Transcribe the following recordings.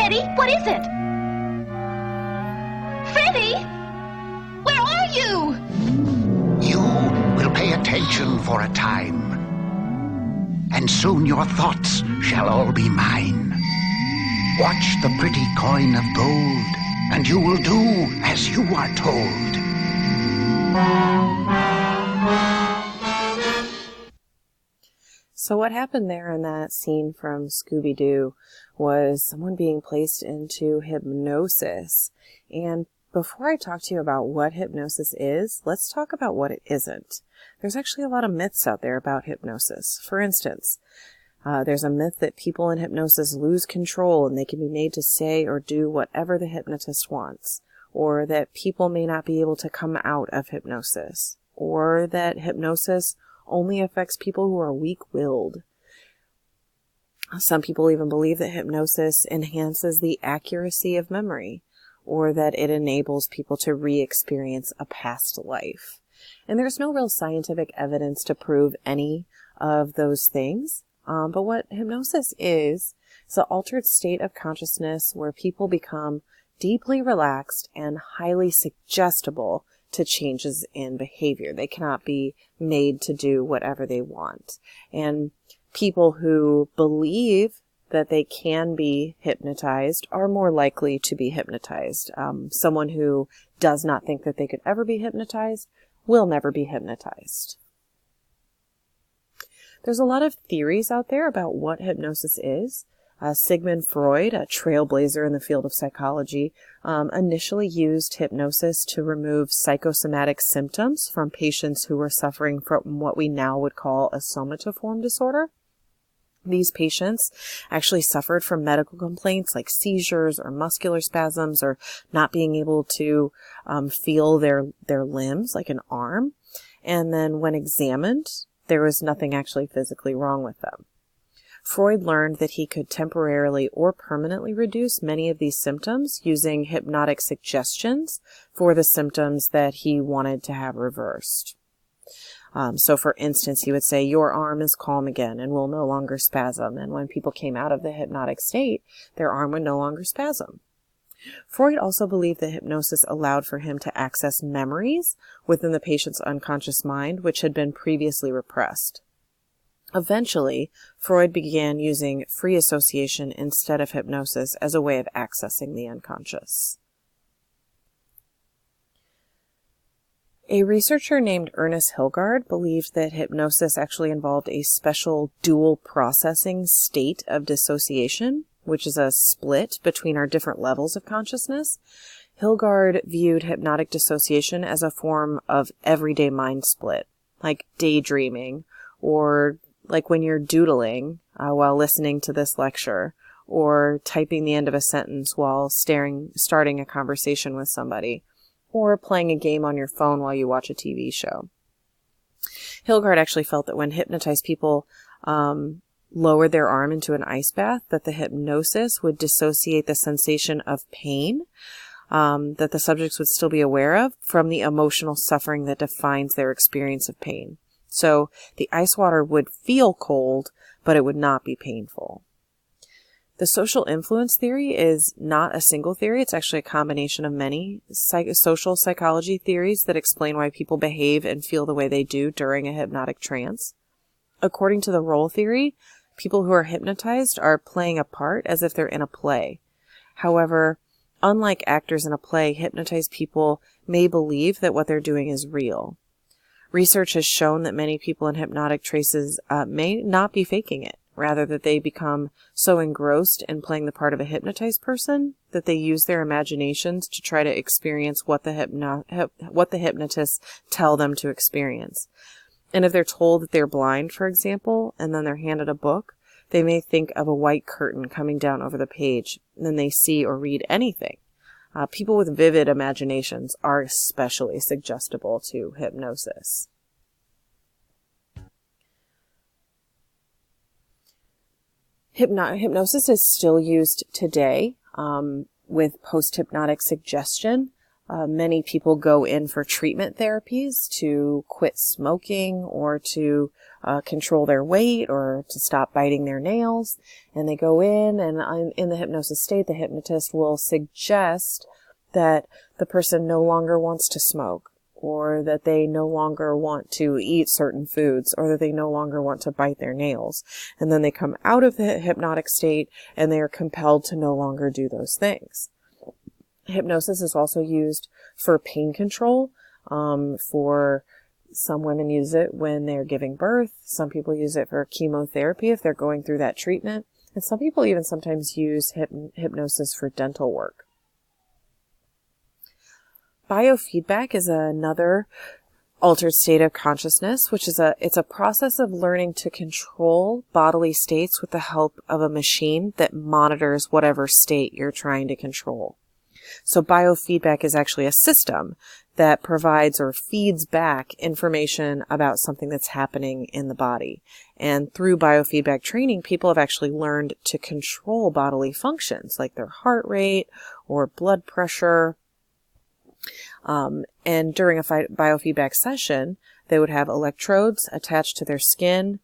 Freddy, what is it? Freddy? Where are you? You will pay attention for a time, and soon your thoughts shall all be mine. Watch the pretty coin of gold, and you will do as you are told. So what happened there in that scene from Scooby-Doo was someone being placed into hypnosis. And before I talk to you about what hypnosis is, let's talk about what it isn't. There's actually a lot of myths out there about hypnosis. For instance, there's a myth that people in hypnosis lose control and they can be made to say or do whatever the hypnotist wants, or that people may not be able to come out of hypnosis, or that hypnosis only affects people who are weak-willed. Some people even believe that hypnosis enhances the accuracy of memory, or that it enables people to re-experience a past life. And there's no real scientific evidence to prove any of those things. But what hypnosis is an altered state of consciousness where people become deeply relaxed and highly suggestible to changes in behavior. They cannot be made to do whatever they want. And people who believe that they can be hypnotized are more likely to be hypnotized. Someone who does not think that they could ever be hypnotized will never be hypnotized. There's a lot of theories out there about what hypnosis is. Sigmund Freud, a trailblazer in the field of psychology, initially used hypnosis to remove psychosomatic symptoms from patients who were suffering from what we now would call a somatoform disorder. These patients actually suffered from medical complaints like seizures or muscular spasms or not being able to feel their limbs, like an arm. And then when examined, there was nothing actually physically wrong with them. Freud learned that he could temporarily or permanently reduce many of these symptoms using hypnotic suggestions for the symptoms that he wanted to have reversed. So for instance, he would say, your arm is calm again and will no longer spasm. And when people came out of the hypnotic state, their arm would no longer spasm. Freud also believed that hypnosis allowed for him to access memories within the patient's unconscious mind, which had been previously repressed. Eventually, Freud began using free association instead of hypnosis as a way of accessing the unconscious. A researcher named Ernest Hilgard believed that hypnosis actually involved a special dual processing state of dissociation, which is a split between our different levels of consciousness. Hilgard viewed hypnotic dissociation as a form of everyday mind split, like daydreaming, or like when you're doodling while listening to this lecture, or typing the end of a sentence while starting a conversation with somebody, or playing a game on your phone while you watch a TV show. Hilgard actually felt that when hypnotized people lowered their arm into an ice bath, that the hypnosis would dissociate the sensation of pain that the subjects would still be aware of from the emotional suffering that defines their experience of pain. So the ice water would feel cold, but it would not be painful. The social influence theory is not a single theory. It's actually a combination of many social psychology theories that explain why people behave and feel the way they do during a hypnotic trance. According to the role theory, people who are hypnotized are playing a part as if they're in a play. However, unlike actors in a play, hypnotized people may believe that what they're doing is real. Research has shown that many people in hypnotic trances may not be faking it. Rather, that they become so engrossed in playing the part of a hypnotized person that they use their imaginations to try to experience what the hypnotists tell them to experience. And if they're told that they're blind, for example, and then they're handed a book, they may think of a white curtain coming down over the page, and then they see or read anything. People with vivid imaginations are especially suggestible to hypnosis. Hypnosis is still used today with post-hypnotic suggestion. Many people go in for treatment therapies to quit smoking or to control their weight or to stop biting their nails. And they go in, and in the hypnosis state, the hypnotist will suggest that the person no longer wants to smoke, or that they no longer want to eat certain foods, or that they no longer want to bite their nails. And then they come out of the hypnotic state and they are compelled to no longer do those things. Hypnosis is also used for pain control. For some women use it when they're giving birth. Some people use it for chemotherapy if they're going through that treatment. And some people even sometimes use hypnosis for dental work. Biofeedback is another altered state of consciousness, which is it's a process of learning to control bodily states with the help of a machine that monitors whatever state you're trying to control. So biofeedback is actually a system that provides or feeds back information about something that's happening in the body. And through biofeedback training, people have actually learned to control bodily functions like their heart rate or blood pressure. And during a biofeedback session, they would have electrodes attached to their skin.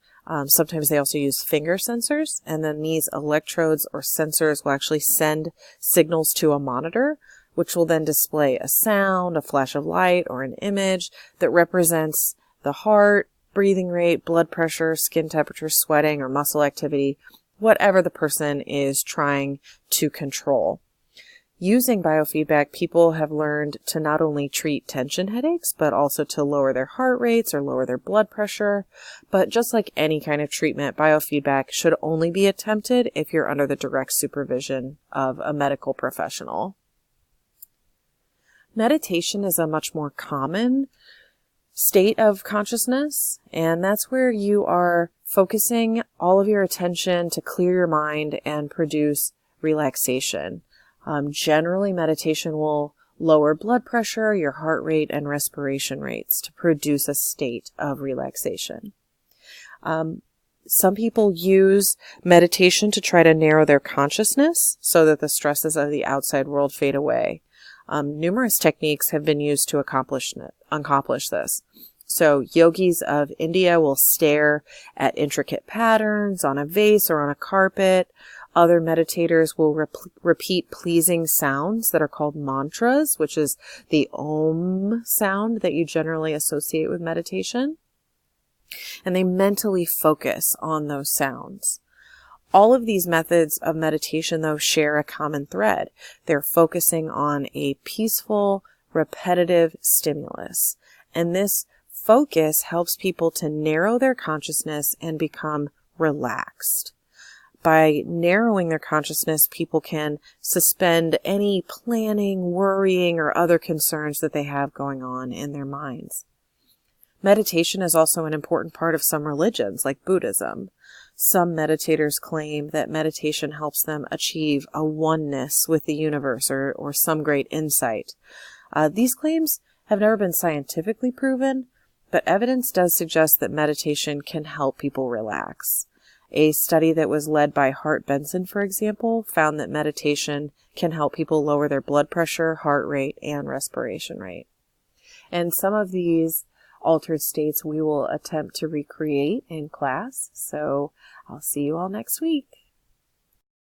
Sometimes they also use finger sensors, and then these electrodes or sensors will actually send signals to a monitor, which will then display a sound, a flash of light, or an image that represents the heart, breathing rate, blood pressure, skin temperature, sweating, or muscle activity, whatever the person is trying to control. Using biofeedback, people have learned to not only treat tension headaches, but also to lower their heart rates or lower their blood pressure. But just like any kind of treatment, biofeedback should only be attempted if you're under the direct supervision of a medical professional. Meditation is a much more common state of consciousness, and that's where you are focusing all of your attention to clear your mind and produce relaxation. Generally, meditation will lower blood pressure, your heart rate, and respiration rates to produce a state of relaxation. Some people use meditation to try to narrow their consciousness so that the stresses of the outside world fade away. Numerous techniques have been used to accomplish this. So yogis of India will stare at intricate patterns on a vase or on a carpet. Other meditators will repeat pleasing sounds that are called mantras, which is the Om sound that you generally associate with meditation. And they mentally focus on those sounds. All of these methods of meditation, though, share a common thread. They're focusing on a peaceful, repetitive stimulus. And this focus helps people to narrow their consciousness and become relaxed. By narrowing their consciousness, people can suspend any planning, worrying, or other concerns that they have going on in their minds. Meditation is also an important part of some religions, like Buddhism. Some meditators claim that meditation helps them achieve a oneness with the universe or some great insight. These claims have never been scientifically proven, but evidence does suggest that meditation can help people relax. A study that was led by Hart Benson, for example, found that meditation can help people lower their blood pressure, heart rate, and respiration rate. And some of these altered states we will attempt to recreate in class. So I'll see you all next week.